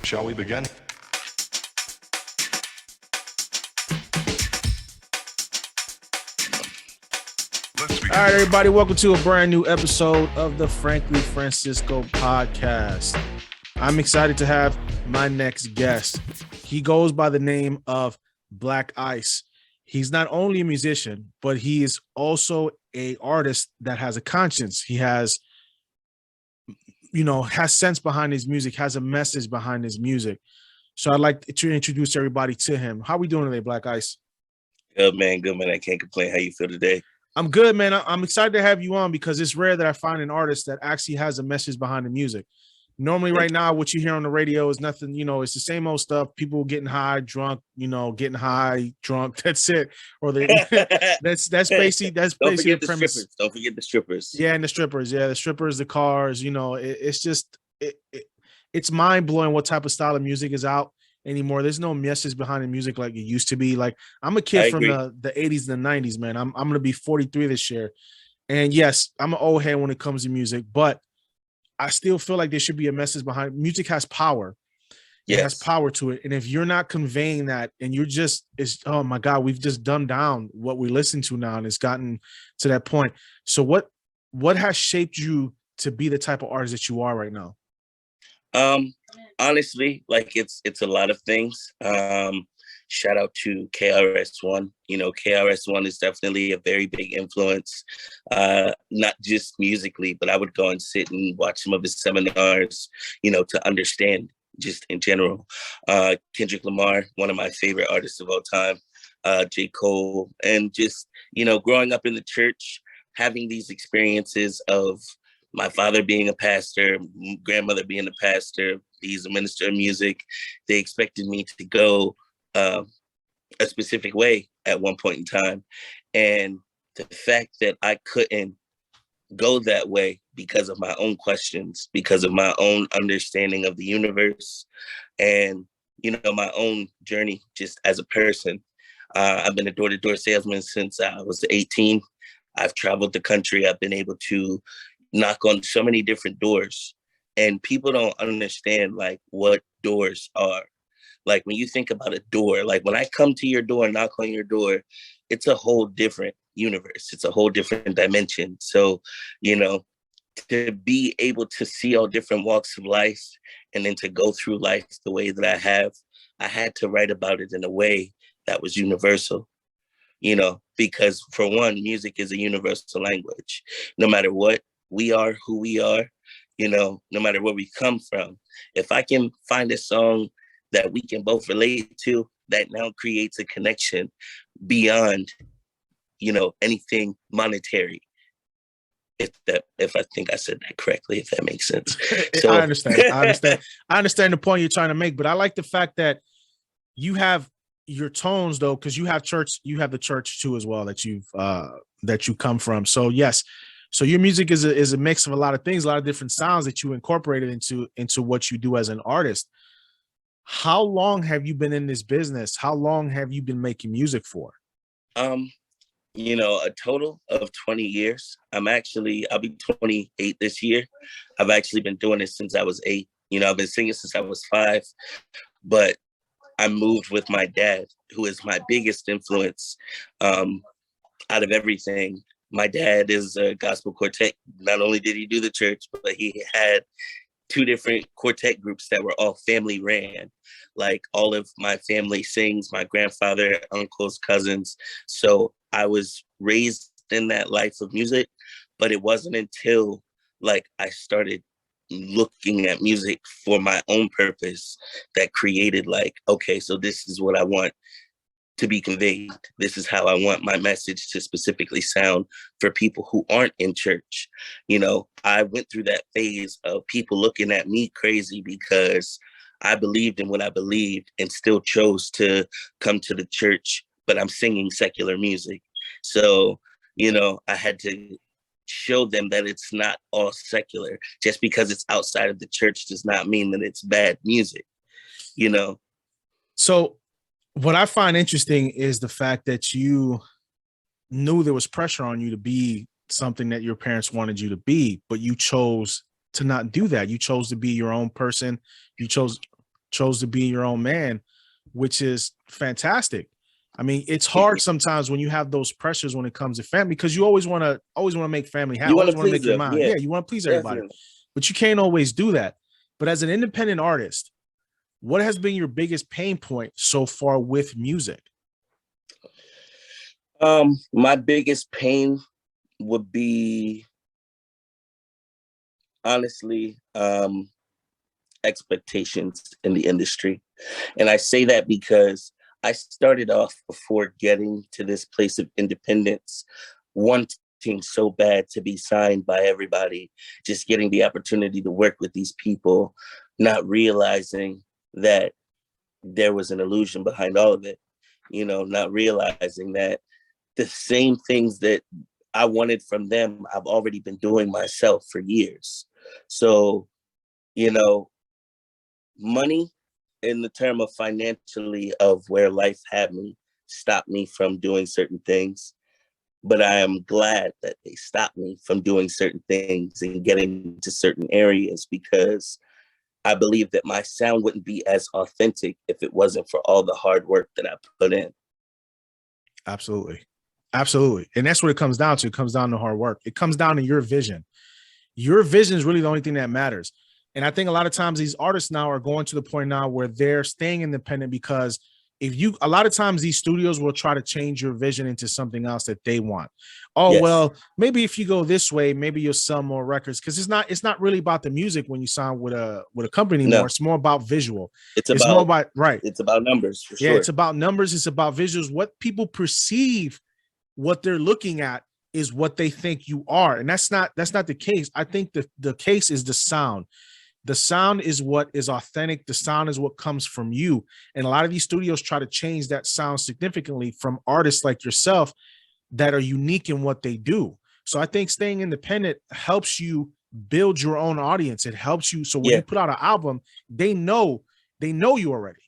Shall we begin? All right, everybody, welcome to a brand new episode of the Frankly Francisco podcast. I'm excited to have my next guest. He goes by the name of Black Ice. He's not only a musician, but he is also an artist that has a conscience. He has sense behind his music, has a message behind his music. So I'd like to introduce everybody to him. How are we doing today, Black Ice? Good, man. Good, man. I can't complain. How you feel today? I'm good, man. I'm excited to have you on because it's rare that I find an artist that actually has a message behind the music. Normally right now, what you hear on the radio is nothing, it's the same old stuff. People getting high, drunk, getting high, drunk. That's it. Or that's basically the premise. Don't forget the strippers. Yeah, and the strippers. Yeah, the strippers, the cars, it's just it's mind-blowing what type of style of music is out anymore. There's no message behind the music like it used to be. Like I'm a kid from the 80s and the 90s, man. I'm gonna be 43 this year. And yes, I'm an old head when it comes to music, but I still feel like there should be a message behind music. Has power. Yes. It has power to it. And if you're not conveying that and you're just, oh my God, we've just dumbed down what we listen to now and it's gotten to that point. So what has shaped you to be the type of artist that you are right now? Honestly, like it's a lot of things. Shout out to KRS-One. KRS-One is definitely a very big influence, not just musically, but I would go and sit and watch some of his seminars, to understand just in general. Kendrick Lamar, one of my favorite artists of all time, J. Cole, and just, growing up in the church, having these experiences of my father being a pastor, grandmother being a pastor, he's a minister of music. They expected me to go a specific way at one point in time. And the fact that I couldn't go that way because of my own questions, because of my own understanding of the universe and, my own journey just as a person. I've been a door-to-door salesman since I was 18. I've traveled the country. I've been able to knock on so many different doors, and people don't understand like what doors are. Like when you think about a door, like when I come to your door, knock on your door, it's a whole different universe. It's a whole different dimension. So, to be able to see all different walks of life and then to go through life the way that I had to write about it in a way that was universal, because for one, music is a universal language. No matter what we are, who we are, no matter where we come from, if I can find a song that we can both relate to, that now creates a connection beyond, anything monetary. If I think I said that correctly, if that makes sense. So I understand the point you're trying to make, but I like the fact that you have your tones though, because you have the church too as well that you come from. So yes. So your music is a mix of a lot of things, a lot of different sounds that you incorporated into what you do as an artist. How long have you been in this business? How long have you been making music for? A total of 20 years. I'll be 28 this year. I've actually been doing it since I was 8. I've been singing since I was 5, but I moved with my dad, who is my biggest influence out of everything. My dad is a gospel quartet. Not only did he do the church, but he had 2 different quartet groups that were all family ran. Like all of my family sings, my grandfather, uncles, cousins. So I was raised in that life of music, but it wasn't until I started looking at music for my own purpose that created okay, so this is what I want to be conveyed. This is how I want my message to specifically sound for people who aren't in church. I went through that phase of people looking at me crazy because I believed in what I believed and still chose to come to the church, but I'm singing secular music. So, I had to show them that it's not all secular. Just because it's outside of the church does not mean that it's bad music, So what I find interesting is the fact that you knew there was pressure on you to be something that your parents wanted you to be, but you chose to not do that. You chose to be your own person. You chose. chose to be your own man, which is fantastic. I mean, it's hard sometimes when you have those pressures when it comes to family, because you always want to make family happy, You want always to want to please make your them, mind. yeah, Yeah, you want to please everybody, definitely. but you can't always do that. But as an independent artist, what has been your biggest pain point so far with music? My biggest pain would be, honestly, expectations in the industry. And I say that because I started off, before getting to this place of independence, wanting so bad to be signed by everybody, just getting the opportunity to work with these people, not realizing that there was an illusion behind all of it, not realizing that the same things that I wanted from them, I've already been doing myself for years. So, you know, money, in the term of financially, of where life had me, stopped me from doing certain things. But I am glad that they stopped me from doing certain things and getting to certain areas, because I believe that my sound wouldn't be as authentic if it wasn't for all the hard work that I put in. Absolutely. Absolutely. And that's what it comes down to. It comes down to hard work. It comes down to your vision. Your vision is really the only thing that matters. And I think a lot of times these artists now are going to the point now where they're staying independent, because a lot of times these studios will try to change your vision into something else that they want. Oh, Yes. well, maybe if you go this way, maybe you'll sell more records. Cause it's not really about the music when you sign with a company anymore. No, It's more about visual. it's It's more about about, right. it's about numbers for Yeah. It's sure. about numbers. It's about visuals. What people perceive, what they're looking at, is what they think you are. And that's not the case. I think the case is the sound. The sound is what is authentic. The sound is what comes from you. And a lot of these studios try to change that sound significantly from artists like yourself that are unique in what they do. So I think staying independent helps you build your own audience. It helps you. So when Yeah. you put out an album, they know you already.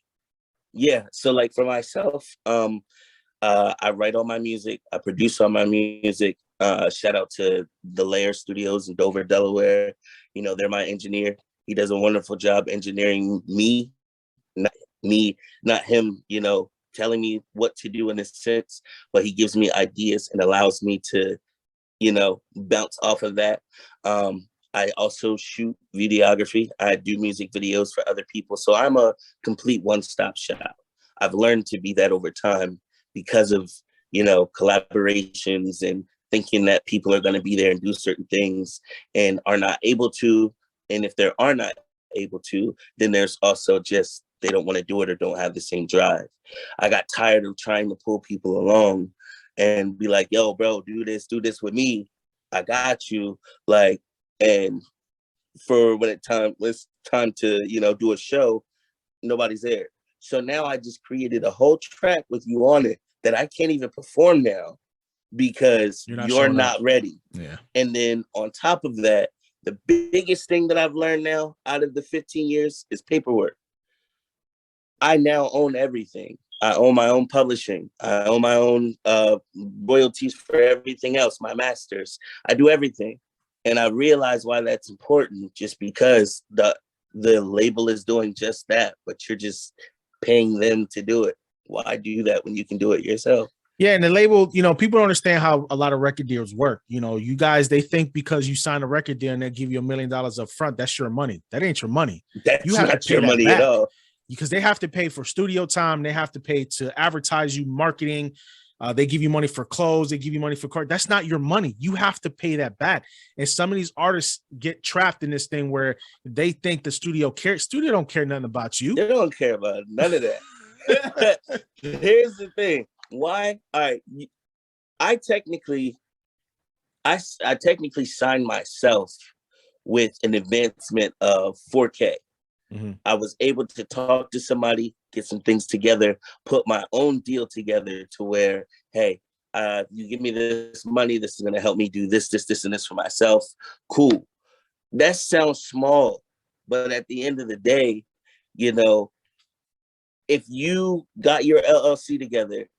Yeah. So like for myself, I write all my music, I produce all my music. Shout out to the Layer Studios in Dover, Delaware. They're my engineer. He does a wonderful job engineering me, not me, not him, telling me what to do in a sense, but he gives me ideas and allows me to, bounce off of that. I also shoot videography. I do music videos for other people. So I'm a complete one-stop shop. I've learned to be that over time because of, collaborations and thinking that people are going to be there and do certain things and are not able to. And if they are not able to, then there's also just they don't want to do it or don't have the same drive. I got tired of trying to pull people along and be like, yo, bro, do this with me. I got you. Like, and for when it's time to, do a show, nobody's there. So now I just created a whole track with you on it that I can't even perform now because You're not you're showing up. not ready. Yeah. And then on top of that, the biggest thing that I've learned now out of the 15 years is paperwork. I now own everything. I own my own publishing. I own my own royalties for everything else, my masters. I do everything. And I realize why that's important, just because the label is doing just that, but you're just paying them to do it. Why do that when you can do it yourself? Yeah, and the label, people don't understand how a lot of record deals work. You guys, they think because you sign a record deal and they give you $1 million up front, that's your money. That ain't your money. You That's have to not pay your that money at back, all. because they have to pay for studio time. They have to pay to advertise you, marketing. They give you money for clothes. They give you money for cars. That's not your money. You have to pay that back. And some of these artists get trapped in this thing where they think the studio cares. Studio don't care nothing about you. They don't care about none of that. Here's the thing. Why? All right. I technically, I technically signed myself with an advancement of 4K. Mm-hmm. I was able to talk to somebody, get some things together, put my own deal together to where, hey, you give me this money, this is going to help me do this, and this for myself. Cool. That sounds small, but at the end of the day, if you got your LLC together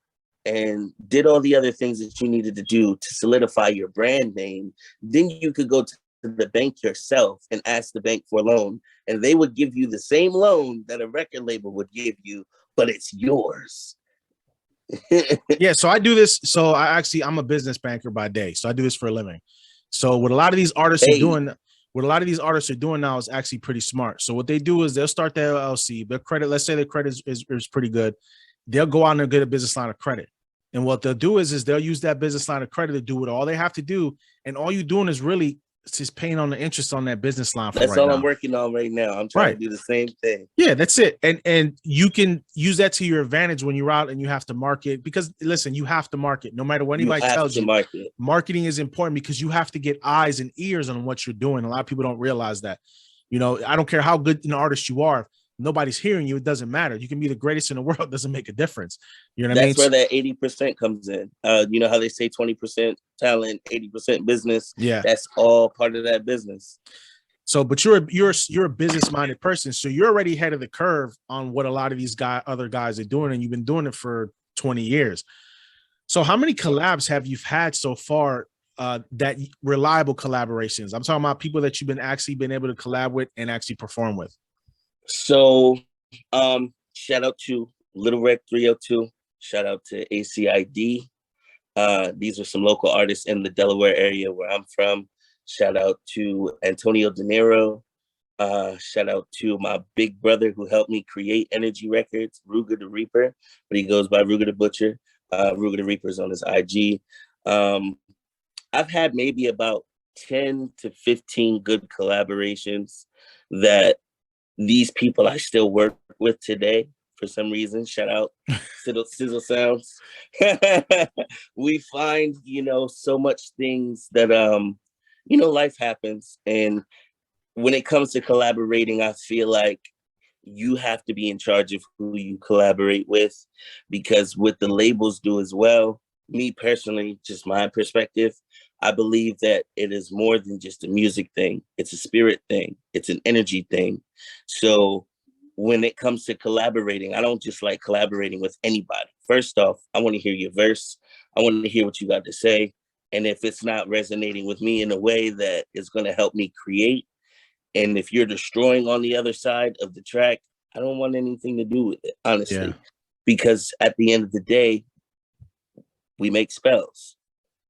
and did all the other things that you needed to do to solidify your brand name, then you could go to the bank yourself and ask the bank for a loan, and they would give you the same loan that a record label would give you, but it's yours. Yeah, so I do this. So I'm a business banker by day. So I do this for a living. So what a lot of these artists are doing, now is actually pretty smart. So what they do is they'll start their LLC, their credit, let's say their credit is pretty good. They'll go out and get a business line of credit. And what they'll do is they'll use that business line of credit to do what all they have to do. And all you're doing is really just paying on the interest on that business line. That's all I'm working on right now. I'm trying to do the same thing. Yeah, that's it. And you can use that to your advantage when you're out and you have to market, because listen, you have to market no matter what anybody tells you. Marketing is important because you have to get eyes and ears on what you're doing. A lot of people don't realize that. You know, I don't care how good an artist you are. Nobody's hearing you. It doesn't matter. You can be the greatest in the world. It doesn't make a difference. You know what I mean? That's where that 80% comes in. You know how they say 20% talent, 80% business. Yeah. That's all part of that business. So, but you're a business-minded person. So you're already ahead of the curve on what a lot of these other guys are doing. And you've been doing it for 20 years. So how many collabs have you had so far, that reliable collaborations? I'm talking about people that you've been able to collab with and actually perform with. So, shout out to Little Rec 302. Shout out to I.C.E. These are some local artists in the Delaware area where I'm from. Shout out to Antonio De Niro. Shout out to my big brother who helped me create Energy Records, Ruger the Reaper, but he goes by Ruger the Butcher. Ruger the Reaper's on his IG. I've had maybe about 10 to 15 good collaborations that these people I still work with today for some reason. Shout out Sizzle Sounds. We find, so much things that, life happens. And when it comes to collaborating, I feel like you have to be in charge of who you collaborate with, because what the labels do as well, me personally, just my perspective, I believe that it is more than just a music thing. It's a spirit thing. It's an energy thing. So when it comes to collaborating, I don't just like collaborating with anybody. First off, I want to hear your verse. I want to hear what you got to say. And if it's not resonating with me in a way that is going to help me create, and if you're destroying on the other side of the track, I don't want anything to do with it, honestly. Yeah. Because at the end of the day, we make spells.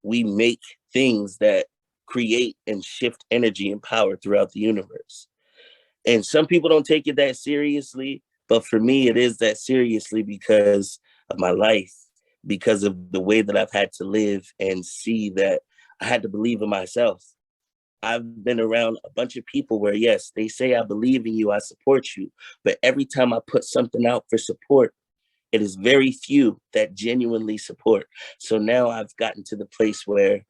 We make things that create and shift energy and power throughout the universe. And some people don't take it that seriously, but for me, it is that seriously because of my life, because of the way that I've had to live and see that I had to believe in myself. I've been around a bunch of people where, yes, they say, I believe in you, I support you. But every time I put something out for support, it is very few that genuinely support. So now I've gotten to the place where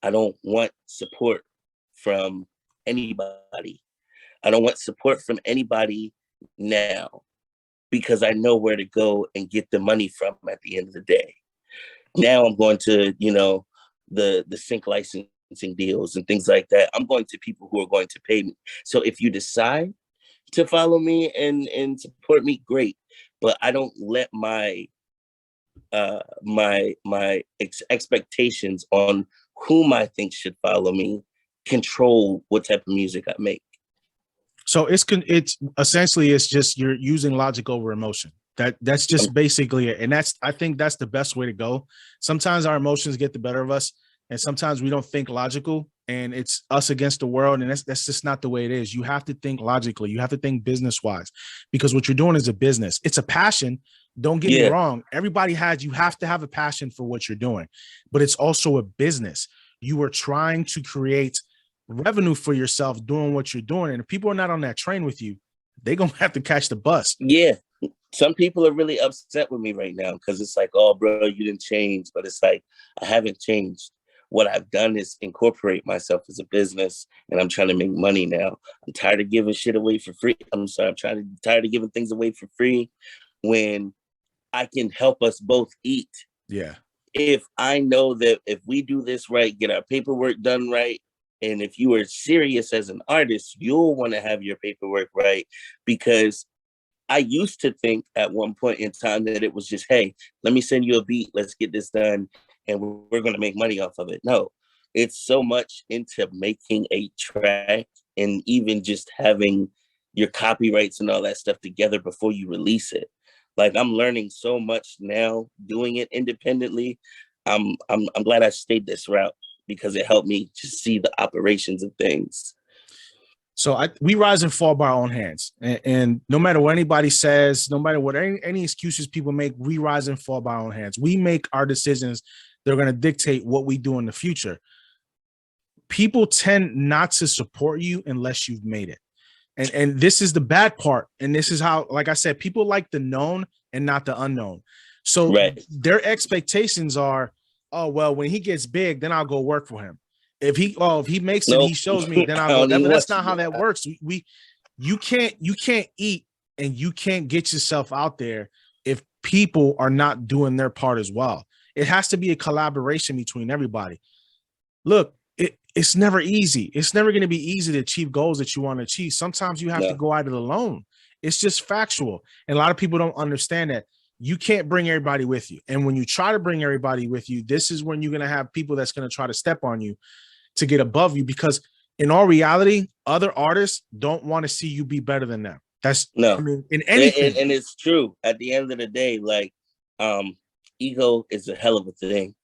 I don't want support from anybody. I don't want support from anybody now, because I know where to go and get the money from at the end of the day. Now I'm going to, the sync licensing deals and things like that. I'm going to people who are going to pay me. So if you decide to follow me and support me, great. But I don't let my expectations on whom I think should follow me control what type of music I make. So it's essentially, it's just you're using logic over emotion. That's just basically it. And I think that's the best way to go. Sometimes our emotions get the better of us, and sometimes we don't think logical, and it's us against the world. And that's just not the way it is. You have to think logically. You have to think business wise, because what you're doing is a business. It's a passion. Don't get me wrong. You have to have a passion for what you're doing, but it's also a business. You are trying to create revenue for yourself doing what you're doing. And if people are not on that train with you, they're going to have to catch the bus. Yeah. Some people are really upset with me right now because it's like, oh, bro, you didn't change. But it's like, I haven't changed. What I've done is incorporate myself as a business, and I'm trying to make money now. I'm tired of giving shit away for free. I'm tired of giving things away for free when I can help us both eat. Yeah. If I know that if we do this right, get our paperwork done right, and if you are serious as an artist, you'll want to have your paperwork right. Because I used to think at one point in time that it was just, hey, let me send you a beat, let's get this done, and we're going to make money off of it. No, it's so much into making a track and even just having your copyrights and all that stuff together before you release it. Like I'm learning so much now doing it independently. I'm glad I stayed this route because it helped me to see the operations of things. So we rise and fall by our own hands, and no matter what anybody says, no matter what any excuses people make, we rise and fall by our own hands. We make our decisions. They're going to dictate what we do in the future. People tend not to support you unless you've made it. And this is the bad part. And this is how, like I said, people like the known and not the unknown. So their expectations are, oh, well, when he gets big, then I'll go work for him. If he makes it, he shows me, then I'll go. That's not how that works. You can't eat and you can't get yourself out there if people are not doing their part as well. It has to be a collaboration between everybody. Look, it's never easy. It's never going to be easy to achieve goals that you want to achieve. Sometimes you have to go at it alone. It's just factual. And a lot of people don't understand that. You can't bring everybody with you. And when you try to bring everybody with you, this is when you're going to have people that's going to try to step on you to get above you, because in all reality, other artists don't want to see you be better than them. That's I mean, in anything. And it's true. At the end of the day, like ego is a hell of a thing.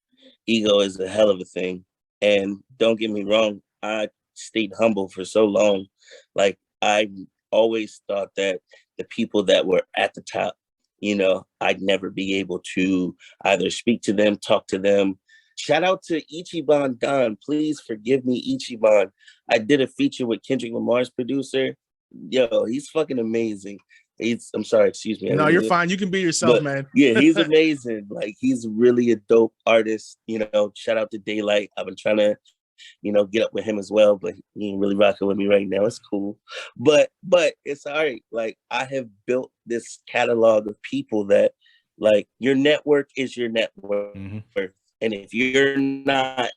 Ego is a hell of a thing. And don't get me wrong, I stayed humble for so long. Like I always thought that the people that were at the top, you know, I'd never be able to either speak to them, talk to them. Shout out to Ichiban Don. Please forgive me, Ichiban. I did a feature with Kendrick Lamar's producer. Yo, he's fucking amazing. I'm sorry, excuse me. No, you're fine. You can be yourself, man. Yeah, he's amazing. Like he's really a dope artist. You know, shout out to Daylight. I've been trying to, you know, get up with him as well, but he ain't really rocking with me right now. It's cool. But it's all right. Like I have built this catalog of people that like your network is your network. Mm-hmm. And if you're not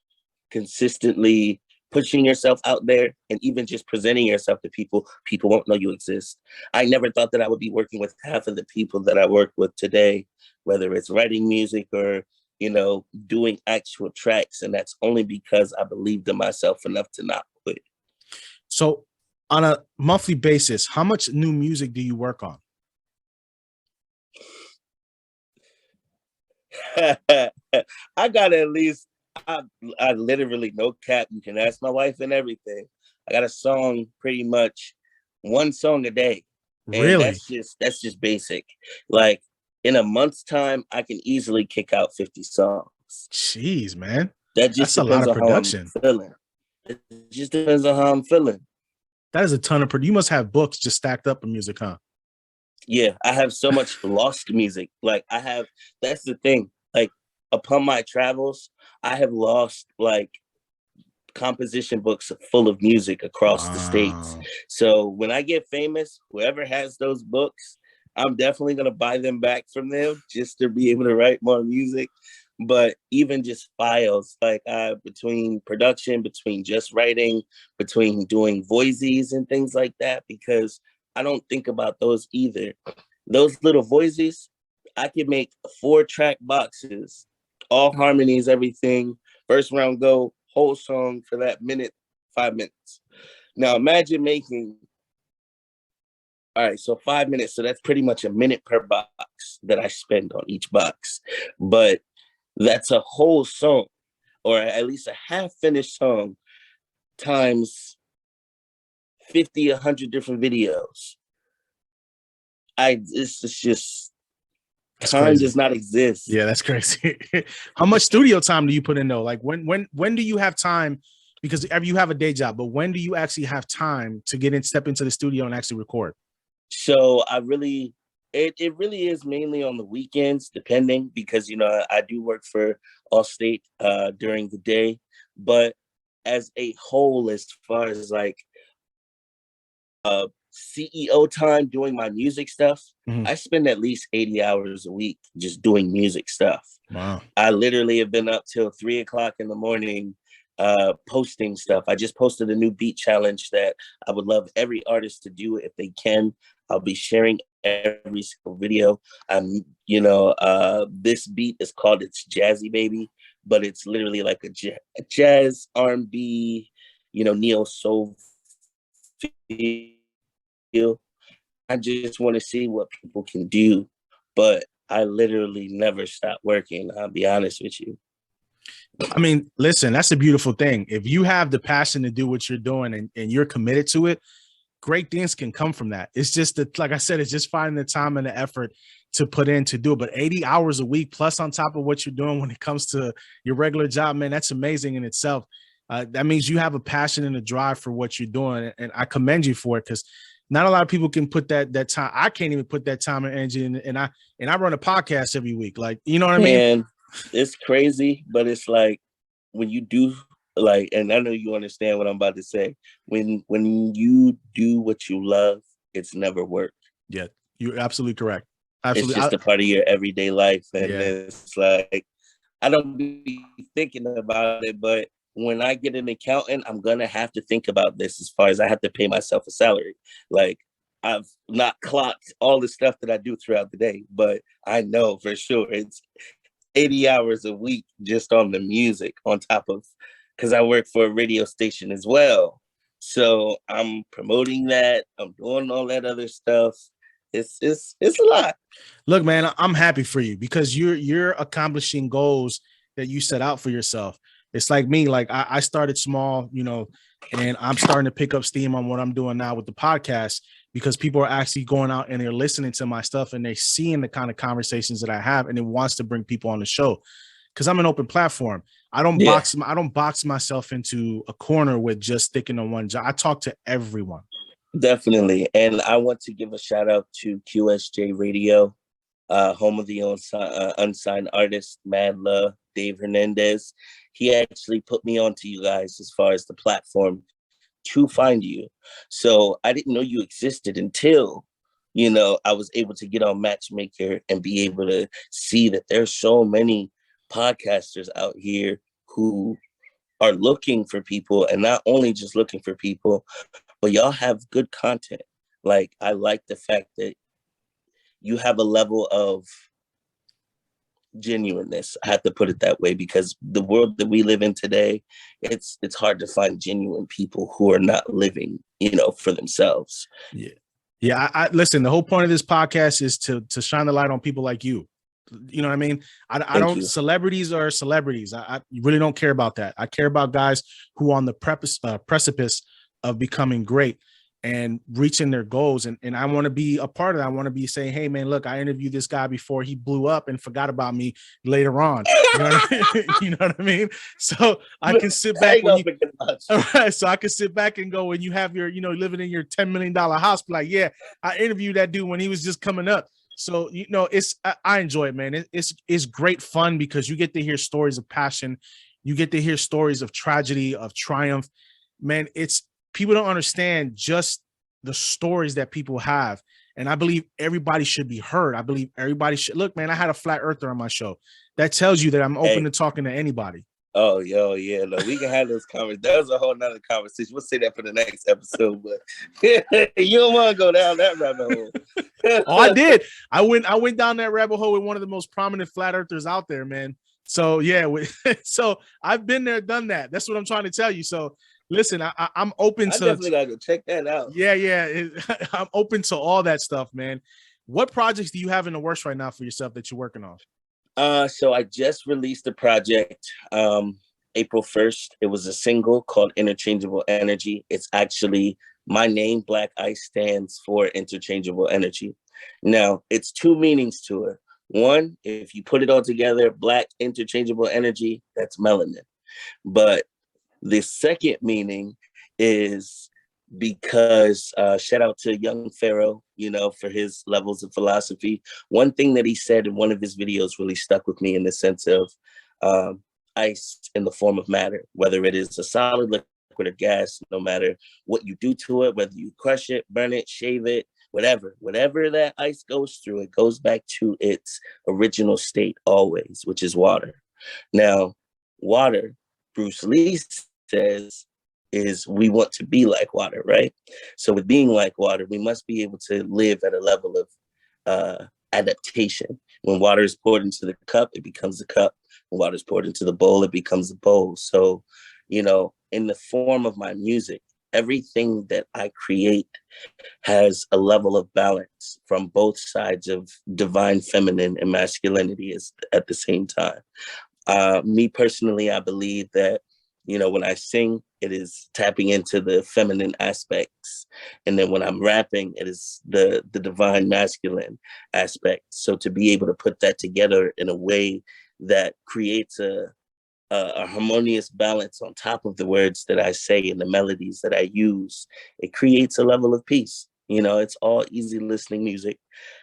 consistently pushing yourself out there and even just presenting yourself to people, people won't know you exist. I never thought that I would be working with half of the people that I work with today, whether it's writing music or, you know, doing actual tracks. And that's only because I believed in myself enough to not quit. So on a monthly basis, how much new music do you work on? I got at least, I literally, no cap, you can ask my wife and everything. I got a song, pretty much one song a day. Really? And that's just basic. Like in a month's time, I can easily kick out 50 songs. Jeez, man. That just depends on production. How I'm feeling. It just depends on how I'm feeling. That is a ton of you must have books just stacked up in music, huh? Yeah, I have so much lost music. Like that's the thing. Like upon my travels, I have lost like composition books full of music across the states. So when I get famous, whoever has those books, I'm definitely going to buy them back from them just to be able to write more music. But even just files, like between production, between just writing, between doing voices and things like that, because I don't think about those either. Those little voices, I can make 4-track boxes, all harmonies, everything. First round go, whole song for that minute, 5 minutes. Now imagine making, all right, so 5 minutes. So that's pretty much a minute per box that I spend on each box. But that's a whole song, or at least a half finished song times 50, 100 different videos. It's just, that's time crazy. Does not exist. Yeah, that's crazy. How much studio time do you put in though? Like when do you have time? Because you have a day job, but when do you actually have time to step into the studio and actually record? So it really is mainly on the weekends, depending, because, you know, I do work for Allstate during the day, but as a whole, as far as like CEO time doing my music stuff, I spend at least 80 hours a week just doing music stuff. Wow. I literally have been up till 3 o'clock in the morning posting stuff. I just posted a new beat challenge that I would love every artist to do if they can. I'll be sharing every single video. You know, this beat is called It's Jazzy Baby but it's literally like a jazz, R&B, neo soul feel. I just want to see what people can do, but I literally never stop working. I'll be honest with you. I mean, listen, that's a beautiful thing. If you have the passion to do what you're doing and you're committed to it, great things can come from that. It's just that, like I said, it's just finding the time and the effort to put in to do it. But 80 hours a week plus on top of what you're doing when it comes to your regular job, man, that's amazing in itself. That means you have a passion and a drive for what you're doing. And I commend you for it, because not a lot of people can put that time. I can't even put that time and energy in, and I run a podcast every week. Like, you know what I mean? And it's crazy, but it's like when you do, like, and I know you understand what I'm about to say. When you do what you love, it's never work. Yeah, you're absolutely correct. Absolutely. It's just a part of your everyday life. And Yeah. it's like, I don't be thinking about it, but when I get an accountant, I'm going to have to think about this as far as I have to pay myself a salary. Like, I've not clocked all the stuff that I do throughout the day, but I know for sure it's 80 hours a week just on the music, on top of, because I work for a radio station as well. So I'm promoting that. I'm doing all that other stuff. It's a lot. Look, man, I'm happy for you, because you're accomplishing goals that you set out for yourself. It's like me. Like, I started small, and I'm starting to pick up steam on what I'm doing now with the podcast, because people are actually going out and they're listening to my stuff and they're seeing the kind of conversations that I have, and it wants to bring people on the show, because I'm an open platform. I don't box myself into a corner with just sticking on one job. I talk to everyone. Definitely. And I want to give a shout out to QSJ Radio, home of the unsigned artist, Mad Love, Dave Hernandez. He actually put me on to you guys as far as the platform to find you. So I didn't know you existed until, I was able to get on Matchmaker and be able to see that there's so many podcasters out here who are looking for people, and not only just looking for people, but y'all have good content. Like, I like the fact that you have a level of genuineness. I have to put it that way, because the world that we live in today, it's hard to find genuine people who are not living, for themselves. Yeah. I listen, the whole point of this podcast is to shine the light on people like you. You know what I mean? I don't, celebrities are celebrities. I really don't care about that. I care about guys who are on the precipice of becoming great and reaching their goals. And I want to be a part of that. I want to be saying, hey, man, look, I interviewed this guy before he blew up and forgot about me later on. You know what I mean? You know what I mean? So I can sit back. So I can sit back and go, when you have your, living in your $10 million house, like, yeah, I interviewed that dude when he was just coming up. So, I enjoy it, man. It's great fun, because you get to hear stories of passion. You get to hear stories of tragedy, of triumph. Man, people don't understand just the stories that people have. And I believe everybody should be heard. I believe everybody should. Look, man, I had a flat earther on my show. That tells you that I'm open to talking to anybody. Oh, yeah. No, we can have those conversations. That was a whole nother conversation. We'll say that for the next episode, but you don't want to go down that rabbit hole. Oh, I did. I went down that rabbit hole with one of the most prominent flat earthers out there, man. So yeah, so I've been there, done that. That's what I'm trying to tell you. So listen, I'm open to. I definitely gotta go check that out. Yeah. I'm open to all that stuff, man. What projects do you have in the works right now for yourself that you're working on? So I just released a project April 1st. It was a single called Interchangeable Energy. It's actually my name, Black Ice, stands for Interchangeable Energy. Now, it's two meanings to it. One, if you put it all together, Black Interchangeable Energy, that's melanin. But the second meaning is because shout out to Young Pharaoh, for his levels of philosophy. One thing that he said in one of his videos really stuck with me, in the sense of ice in the form of matter, whether it is a solid, liquid, or gas, no matter what you do to it, whether you crush it, burn it, shave it, whatever that ice goes through, it goes back to its original state always, which is water. Now, water, Bruce Lee says, is we want to be like water, right? So with being like water, we must be able to live at a level of adaptation. When water is poured into the cup, it becomes a cup. water's poured into the bowl, it becomes a bowl. So, you know, in the form of my music, everything that I create has a level of balance from both sides of divine feminine and masculinity is at the same time. Me personally, I believe that, you know, when I sing, it is tapping into the feminine aspects. And then when I'm rapping, it is the divine masculine aspect. So to be able to put that together in a way that creates a harmonious balance on top of the words that I say and the melodies that I use, it creates a level of peace. You know, it's all easy listening music.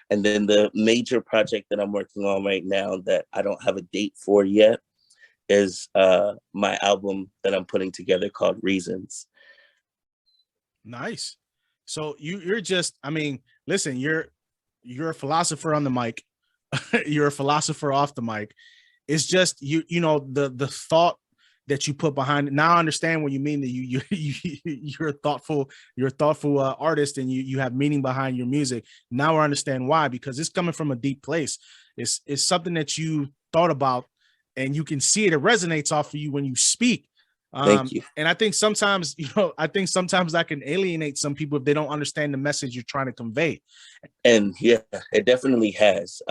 And then the major project that I'm working on right now that I don't have a date for yet is my album that I'm putting together called Reasons. Nice. So you're just, I mean, listen, you're a philosopher on the mic. You're a philosopher off the mic. It's just you know the thought that you put behind it. Now I understand what you mean, that you're a thoughtful artist, and you have meaning behind your music. Now I understand why, because it's coming from a deep place. It's something that you thought about, and you can see it. It resonates off of you when you speak. Thank you. And I think sometimes, I think sometimes that can alienate some people if they don't understand the message you're trying to convey. And yeah, it definitely has.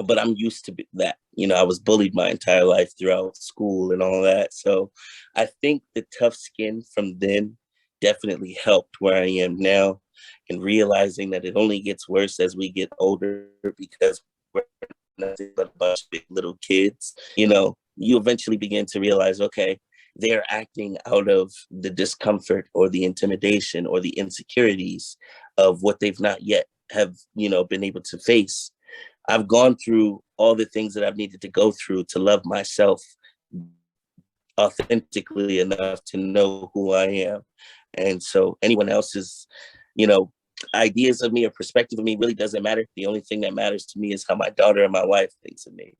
But I'm used to that. You know, I was bullied my entire life throughout school and all that. So I think the tough skin from then definitely helped where I am now, and realizing that it only gets worse as we get older because we're nothing but a bunch of big little kids. You know, you eventually begin to realize, okay, they're acting out of the discomfort or the intimidation or the insecurities of what they've not yet have, you know, been able to face. I've gone through all the things that I've needed to go through to love myself authentically enough to know who I am. And so anyone else's, you know, ideas of me or perspective of me really doesn't matter. The only thing that matters to me is how my daughter and my wife thinks of me.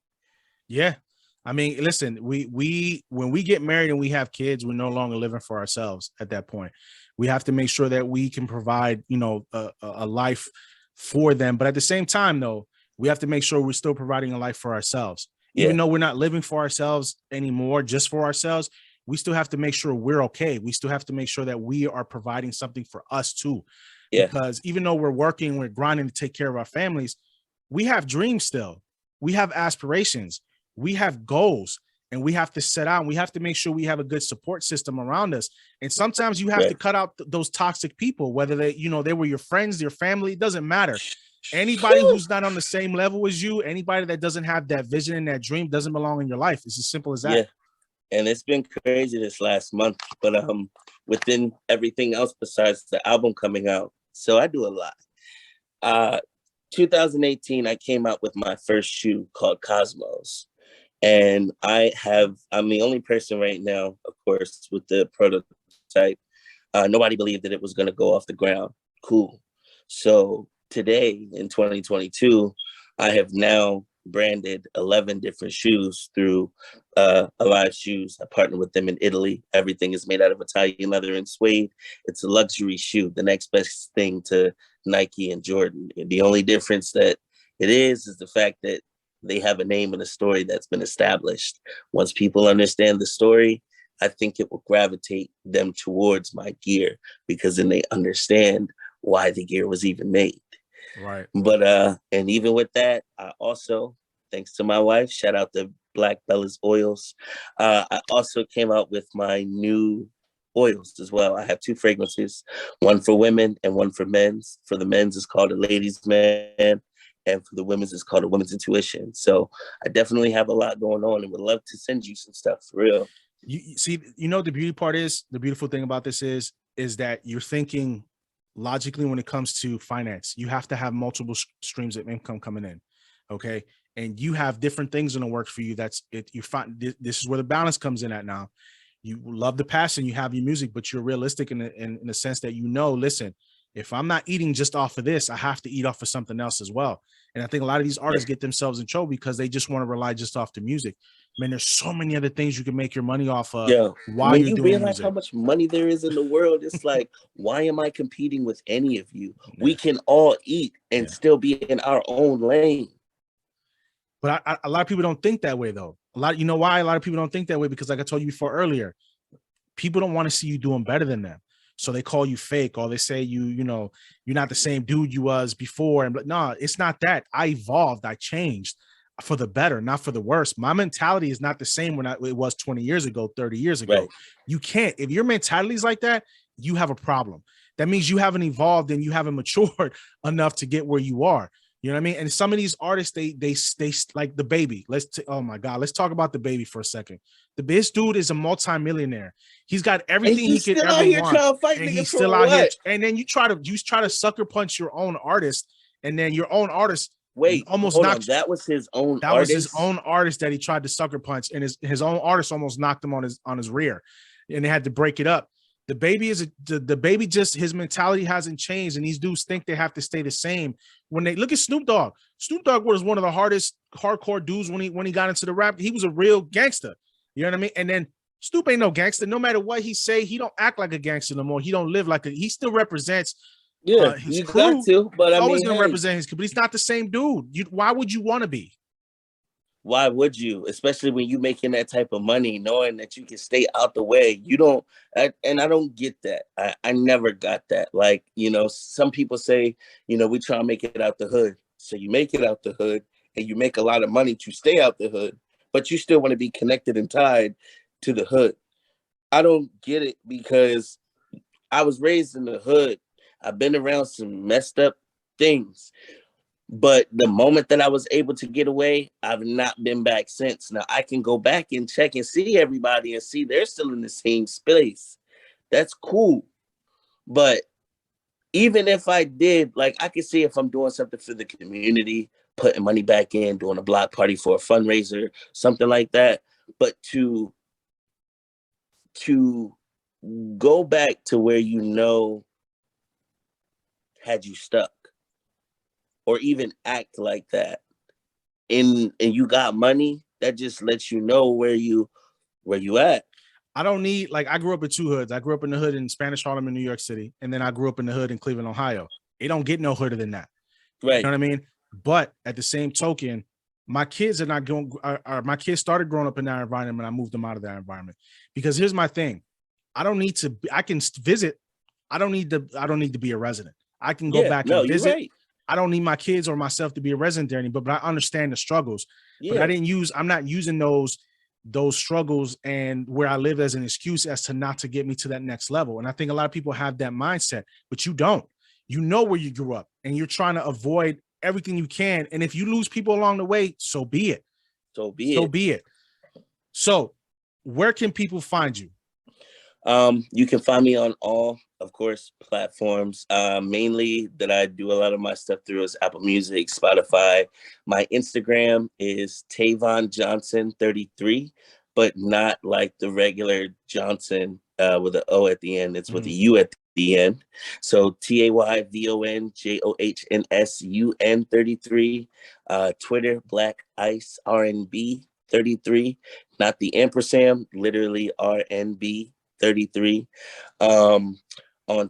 Yeah. I mean, listen, we when we get married and we have kids, we're no longer living for ourselves at that point. We have to make sure that we can provide, a life for them. But at the same time, though, we have to make sure we're still providing a life for ourselves. Even Yeah. though we're not living for ourselves anymore, just for ourselves, we still have to make sure we're okay. We still have to make sure that we are providing something for us too. Yeah. Because even though we're working, we're grinding to take care of our families, we have dreams still. We have aspirations. We have goals, and we have to set out, and we have to make sure we have a good support system around us. And sometimes you have to cut out those toxic people, whether they were your friends, your family, it doesn't matter. Anybody who's not on the same level as you, anybody that doesn't have that vision and that dream doesn't belong in your life. It's as simple as that. Yeah. And it's been crazy this last month, but within everything else besides the album coming out, so I do a lot. 2018, I came out with my first shoe called Cosmos. And I'm the only person right now, of course, with the prototype. Nobody believed that it was going to go off the ground. Cool. So today in 2022, I have now branded 11 different shoes through Alive Shoes. I partner with them in Italy. Everything is made out of Italian leather and suede. It's a luxury shoe, the next best thing to Nike and Jordan. And the only difference that it is the fact that they have a name and a story that's been established. Once people understand the story, I think it will gravitate them towards my gear, because then they understand why the gear was even made. Right. But and even with that, I also, thanks to my wife, shout out to Black Bella's Oils, I also came out with my new oils as well. I have two fragrances, one for women and one for men's. For the men's, it's called a ladies' man, and for the women's, it's called a women's intuition. So I definitely have a lot going on, and would love to send you some stuff for real. You see, the beautiful thing about this is that you're thinking logically when it comes to finance. You have to have multiple streams of income coming in. Okay. And you have different things in the works for you. That's it. You find this is where the balance comes in at now. You love the passion, you have your music, but you're realistic in the sense that, listen, if I'm not eating just off of this, I have to eat off of something else as well. And I think a lot of these artists get themselves in trouble because they just want to rely just off the music. Man, there's so many other things you can make your money off of while when you're you doing realize music. how much money there is in the world, it's like, why am I competing with any of you? We can all eat and still be in our own lane. But a lot of people don't think that way, though. You know why a lot of people don't think that way? Because like I told you before earlier, people don't want to see you doing better than them. So they call you fake, or they say you know, you're not the same dude you was before. And but no, it's not that. I evolved, I changed for the better, not for the worse. My mentality is not the same when it was 20 years ago, 30 years ago. Right. You can't, if your mentality is like that, you have a problem. That means you haven't evolved and you haven't matured enough to get where you are. You know what I mean? And some of these artists, they like the baby. Oh my God, let's talk about the baby for a second. This dude is a multimillionaire. He's got everything he could ever want, and he's still out here. And then you try to sucker punch your own artist, and then your own artist hold on. That was his own. That was his own artist that he tried to sucker punch, and his own artist almost knocked him on his rear, and they had to break it up. The baby the baby, just his mentality hasn't changed, and these dudes think they have to stay the same. When they look at Snoop Dogg was one of the hardest hardcore dudes when he got into the rap. He was a real gangster. You know what I mean? And then Snoop ain't no gangster. No matter what he say, he don't act like a gangster no more. He don't live like he still represents his crew. Got to, but I always gonna represent his crew, but he's not the same dude. Why would you want to be? Why would you? Especially when you making that type of money, knowing that you can stay out the way. You don't, and I don't get that. I never got that. Like, you know, some people say, you know, we try to make it out the hood. So you make it out the hood and you make a lot of money to stay out the hood, but you still want to be connected and tied to the hood. I don't get it, because I was raised in the hood. I've been around some messed up things, but the moment that I was able to get away, I've not been back since. Now I can go back and check and see everybody and see they're still in the same space. That's cool. But even if I did, like, I can see if I'm doing something for the community, putting money back in, doing a block party for a fundraiser, something like that. But to go back to where you know had you stuck, or even act like that, and you got money, that just lets you know where you at. I don't need, like, I grew up in two hoods. I grew up in the hood in Spanish Harlem in New York City, and then I grew up in the hood in Cleveland, Ohio. It don't get no hooder than that. Right. You know what I mean? But at the same token, my kids are not going. My kids started growing up in that environment. I moved them out of that environment, because here's my thing: I don't need to. I can visit. I don't need to be a resident. I can go back and visit. Right. I don't need my kids or myself to be a resident there anymore. But I understand the struggles. Yeah. But I'm not using those struggles and where I live as an excuse as to not to get me to that next level. And I think a lot of people have that mindset, but you don't. You know where you grew up, and you're trying to avoid everything you can. And if you lose people along the way, so be it. So be it. So where can people find you? You can find me on all, of course, platforms. Mainly that I do a lot of my stuff through is Apple Music, Spotify. My Instagram is Tavon Johnson 33, but not like the regular Johnson with an O at the end. It's with a U at the end. So TAYVONJOHNSUN 33. Twitter, Black Ice RNB 33, not the ampersand, literally RNB 33. On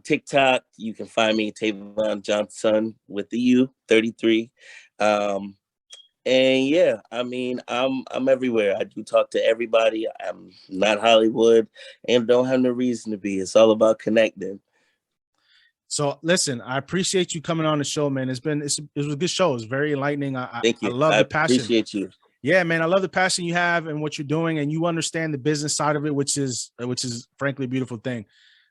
TikTok, you can find me Tavon Johnson with the U 33. And yeah, I mean, I'm everywhere. I do talk to everybody. I'm not Hollywood and don't have no reason to be. It's all about connecting. So listen, I appreciate you coming on the show, man. It was a good show. It's very enlightening. Thank you. I love the passion. Appreciate you. Yeah, man, I love the passion you have and what you're doing, and you understand the business side of it, which is frankly a beautiful thing.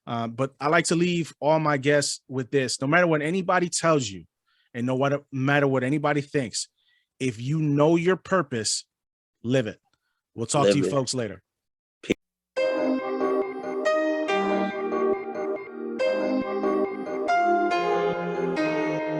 But I like to leave all my guests with this: no matter what anybody tells you, and no matter what anybody thinks, if you know your purpose, live it. We'll talk to you folks later.